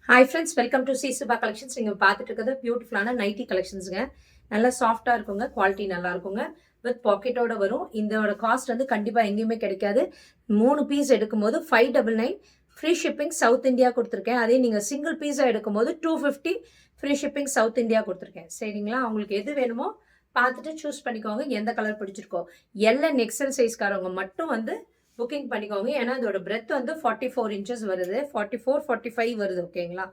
Hi friends, welcome to C Subha collections. நீங்கள் பார்த்துட்டு இருக்கிறது பியூட்டிஃபுல்லான நைட்டி கலெக்ஷன்ஸுங்க. நல்லா சாஃப்டாக இருக்குங்க, குவாலிட்டி நல்லா இருக்குங்க, வித் பாக்கெட்டோட வரும். இதோட காஸ்ட் வந்து கண்டிப்பாக எங்கேயுமே கிடைக்காது. 3 பீஸ் எடுக்கும்போது 599 ஃப்ரீ ஷிப்பிங் சவுத் இந்தியா கொடுத்துருக்கேன். அதே நீங்கள் சிங்கிள் பீஸாக எடுக்கும்போது 250 ஃப்ரீ ஷிப்பிங் சவுத் இந்தியா கொடுத்துருக்கேன். சரிங்களா? உங்களுக்கு எது வேணுமோ பார்த்துட்டு சூஸ் பண்ணிக்கோங்க. எந்த கலர் பிடிச்சிருக்கோ. எல்என் எக்ஸல் சைஸ்காரவங்க மட்டும் வந்து புக்கிங் பண்ணிக்கோங்க. ஏன்னா இதோட பிரெத் வந்து 44 இன்ச்சஸ் வருது, 44 45 வருது. ஓகேங்களா?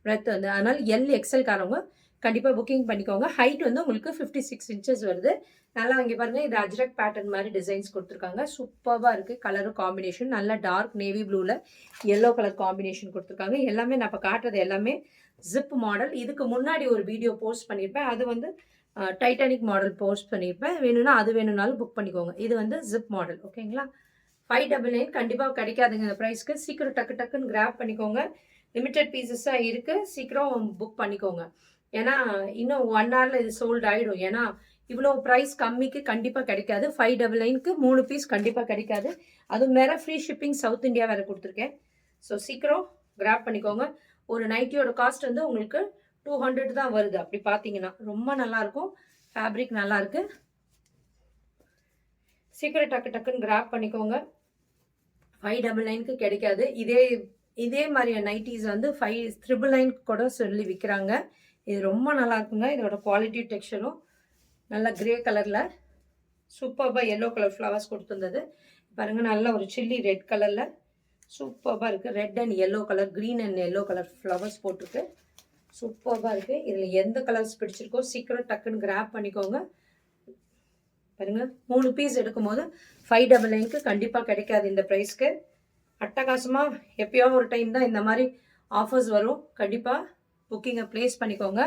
பிரெத் வந்து அதனால் எக்ஸல்காரவங்க கண்டிப்பாக புக்கிங் பண்ணிக்கோங்க. ஹைட் வந்து உங்களுக்கு 56 இன்ச்சஸ் வருது. நல்லா இங்கே பாருங்கள், இது அஜ்ரக் பேட்டர்ன் மாதிரி டிசைன்ஸ் கொடுத்துருக்காங்க. சூப்பராக இருக்குது. கலரும் காம்பினேஷன் நல்லா டார்க் நேவி ப்ளூவில் எல்லோ கலர் காம்பினேஷன் கொடுத்துருக்காங்க. எல்லாமே நான் இப்போ காட்டுறது எல்லாமே ஜிப் மாடல். இதுக்கு முன்னாடி ஒரு வீடியோ போஸ்ட் பண்ணியிருப்பேன். அது வந்து டைட்டானிக் மாடல் போஸ்ட் பண்ணியிருப்பேன். வேணும்னா அது வேணும்னாலும் புக் பண்ணிக்கோங்க. இது வந்து ஜிப் மாடல். ஓகேங்களா? 599 கண்டிப்பாக கிடைக்காதுங்க இந்த ப்ரைஸ்க்கு. சீக்கிரம் டக்குன்னு கிராப் பண்ணிக்கோங்க. லிமிட்டட் பீசஸாக இருக்குது, சீக்கிரம் புக் பண்ணிக்கோங்க. ஏன்னா இன்னும் 1 ஹவரில் இது சோல்ட் ஆகிடும். ஏன்னா இவ்வளோ ப்ரைஸ் கம்மிக்கு கண்டிப்பாக கிடைக்காது. 599க்கு 3 பீஸ் கண்டிப்பாக கிடைக்காது. அதுவும் வேறு ஃப்ரீ ஷிப்பிங் சவுத் இந்தியா வேறு கொடுத்துருக்கேன். ஸோ சீக்கிரம் கிராப் பண்ணிக்கோங்க. ஒரு நைட்டியோட காஸ்ட் வந்து உங்களுக்கு 200 தான் வருது. அப்படி பார்த்தீங்கன்னா ரொம்ப நல்லாயிருக்கும். ஃபேப்ரிக் நல்லாயிருக்கு. சீக்கிரம் டக்குன்னு கிராப் பண்ணிக்கோங்க. 599க்கு கிடைக்காது. இதே மாதிரியான நைட்டிஸ் வந்து 599 கூட சொல்லி விற்கிறாங்க. இது ரொம்ப நல்லா இருக்குங்க. இதோட குவாலிட்டி டெக்ஸ்சரும் நல்லா கிரே கலரில் சூப்பராக எல்லோ கலர் ஃப்ளவர்ஸ் கொடுத்துருந்தது. பாருங்கள், நல்ல ஒரு சில்லி ரெட் கலரில் சூப்பராக இருக்குது. Red and yellow colour, green and yellow colour flowers போட்டிருக்கு. சூப்பராக இருக்குது. இதில் எந்த கலர்ஸ் பிடிச்சிருக்கோ சீக்கிரம் டக்குன்னு கிராப் பண்ணிக்கோங்க. பாருங்கள், 3 பீஸ் எடுக்கும்போது 599க்கு கண்டிப்பாக கிடைக்காது இந்த ப்ரைஸ்க்கு. அட்டகாசமாக எப்பயோ ஒரு டைம் தான் இந்த மாதிரி ஆஃபர்ஸ் வரும். கண்டிப்பாக புக்கிங்கை ப்ளேஸ் பண்ணிக்கோங்க.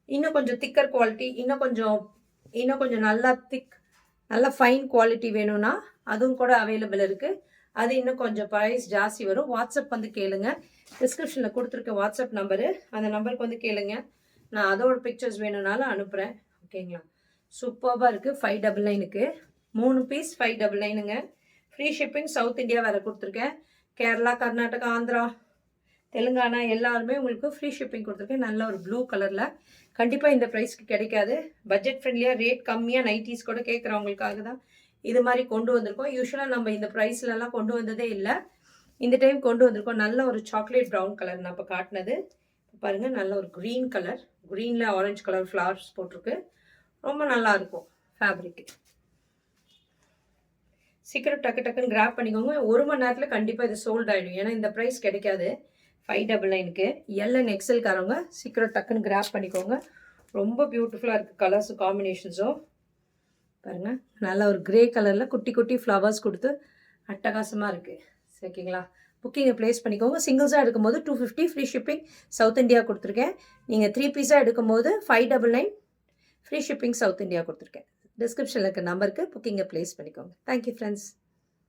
இன்னும் கொஞ்சம் திக்கர் குவாலிட்டி, இன்னும் கொஞ்சம் நல்லா நல்லா ஃபைன் குவாலிட்டி வேணும்னா அதுவும் கூட அவைலபிள் இருக்குது. அது இன்னும் கொஞ்சம் ப்ரைஸ் ஜாஸ்தி வரும். வாட்ஸ்அப் வந்து கேளுங்க. டிஸ்கிரிப்ஷனில் கொடுத்துருக்க வாட்ஸ்அப் நம்பரு, அந்த நம்பருக்கு வந்து கேளுங்க. நான் அதோட பிக்சர்ஸ் வேணும்னாலும் அனுப்புகிறேன். ஓகேங்களா? சூப்பராக இருக்குது. 599க்கு 3 பீஸ் 599ங்க. ஃப்ரீ ஷிப்பிங் சவுத் இந்தியா வேறு கொடுத்துருக்கேன். கேரளா, கர்நாடகா, ஆந்திரா, தெலுங்கானா எல்லாருமே உங்களுக்கு ஃப்ரீ ஷிப்பிங் கொடுத்துருக்கேன். நல்ல ஒரு ப்ளூ கலரில். கண்டிப்பாக இந்த ப்ரைஸ்க்கு கிடைக்காது. பட்ஜெட் ஃப்ரெண்ட்லியாக ரேட் கம்மியாக நைட்டிஸ் கூட கேட்குறவங்களுக்காக தான் இது மாதிரி கொண்டு வந்திருக்கோம். யூஸ்வலாக நம்ம இந்த ப்ரைஸ்லலாம் கொண்டு வந்ததே இல்லை. இந்த டைம் கொண்டு வந்திருக்கோம். நல்ல ஒரு சாக்லேட் ப்ரௌன் கலர் நான் இப்போ காட்டினது. பாருங்கள், நல்ல ஒரு க்ரீன் கலர், க்ரீனில் ஆரஞ்சு கலர் ஃப்ளவர்ஸ் போட்டிருக்கு. ரொம்ப நல்லாயிருக்கும் ஃபேப்ரிக்கு. சீக்கிரம் டக்குன்னு கிராப் பண்ணிக்கோங்க. 1 மணி நேரத்தில் கண்டிப்பாக இது சோல்ட் ஆகிடும். ஏன்னா இந்த ப்ரைஸ் கிடைக்காது 599க்கு. எல்என் எக்ஸல்காரவங்க சீக்கிரம் டக்குன்னு கிராப் பண்ணிக்கோங்க. ரொம்ப பியூட்டிஃபுல்லாக இருக்குது கலர்ஸ் காம்பினேஷன்ஸும். பாருங்கள், நல்ல ஒரு கிரே கலரில் குட்டி ஃப்ளவர்ஸ் கொடுத்து அட்டகாசமாக இருக்குது. ஓகேங்களா? புக்கிங்கை ப்ளேஸ் பண்ணிக்கோங்க. சிங்கிள்ஸாக எடுக்கும்போது 250 ஃப்ரீ ஷிப்பிங் சவுத் இந்தியா கொடுத்துருக்கேன். நீங்கள் 3 பீஸாக எடுக்கும்போது 599 ஃப்ரீ ஷிப்பிங் சவுத் இந்தியா கொடுத்துருக்கேன். டிஸ்கிரிப்ஷனில் இருக்க நம்பருக்கு புக்கிங்கை ப்ளேஸ் பண்ணிக்கோங்க. Thank you friends.